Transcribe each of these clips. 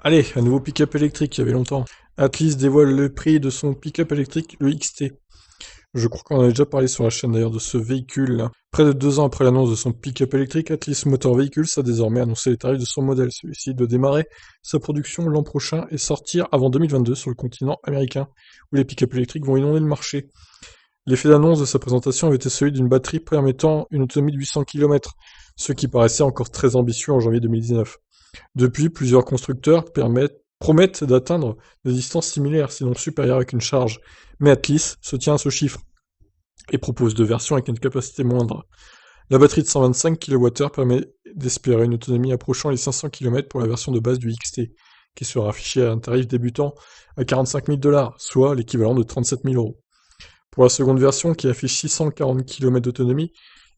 Allez, un nouveau pick-up électrique, il y avait longtemps. Atlis dévoile le prix de son pick-up électrique, le XT. Je crois qu'on en a déjà parlé sur la chaîne d'ailleurs de ce véhicule. Près de 2 ans après l'annonce de son pick-up électrique, Atlis Motor Vehicles a désormais annoncé les tarifs de son modèle. Celui-ci doit démarrer sa production l'an prochain et sortir avant 2022 sur le continent américain, où les pick-up électriques vont inonder le marché. L'effet d'annonce de sa présentation avait été celui d'une batterie permettant une autonomie de 800 km, ce qui paraissait encore très ambitieux en janvier 2019. Depuis, plusieurs constructeurs promettent d'atteindre des distances similaires, sinon supérieures avec une charge, mais Atlis se tient à ce chiffre et propose deux versions avec une capacité moindre. La batterie de 125 kWh permet d'espérer une autonomie approchant les 500 km pour la version de base du XT, qui sera affichée à un tarif débutant à 45 000 $, soit l'équivalent de 37 000 euros. Pour la seconde version, qui affiche 640 km d'autonomie,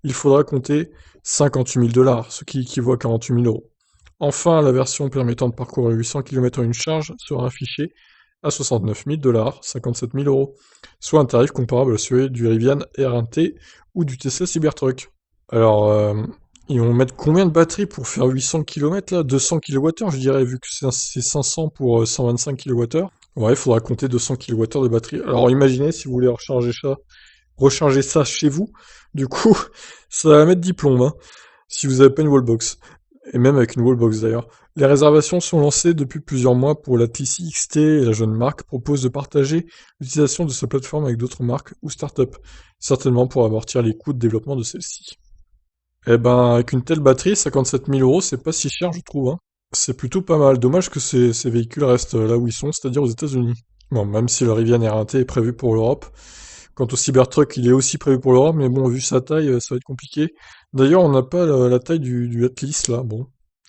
il faudra compter 58 000 $, ce qui équivaut à 48 000 euros. Enfin, la version permettant de parcourir 800 km en une charge sera affichée à 69 000 $, 57 000 euros, soit un tarif comparable à celui du Rivian R1T ou du Tesla Cybertruck. Alors, ils vont mettre combien de batterie pour faire 800 km là? 200 kWh, je dirais, vu que c'est 500 pour 125 kWh. Ouais, il faudra compter 200 kWh de batterie. Alors imaginez si vous voulez recharger ça chez vous, du coup, ça va mettre 10 plombes, hein, si vous n'avez pas une wallbox. Et même avec une wallbox d'ailleurs. Les réservations sont lancées depuis plusieurs mois pour la TC XT et la jeune marque propose de partager l'utilisation de sa plateforme avec d'autres marques ou startups, certainement pour amortir les coûts de développement de celle-ci. Eh ben, avec une telle batterie, 57 000 euros, c'est pas si cher, je trouve, hein. C'est plutôt pas mal. Dommage que ces véhicules restent là où ils sont, c'est-à-dire aux États-Unis. Bon, même si le Rivian R1T est prévu pour l'Europe. Quant au Cybertruck, il est aussi prévu pour l'Europe, mais bon, vu sa taille, ça va être compliqué. D'ailleurs, on n'a pas la taille du Atlas, là, bon.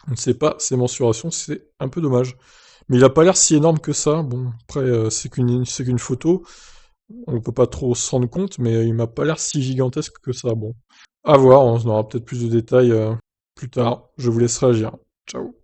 On ne sait pas ses mensurations, c'est un peu dommage. Mais il a pas l'air si énorme que ça. Bon, après, c'est qu'une photo, on peut pas trop se rendre compte, mais il m'a pas l'air si gigantesque que ça. Bon, à voir, on aura peut-être plus de détails plus tard. Je vous laisse réagir. Ciao.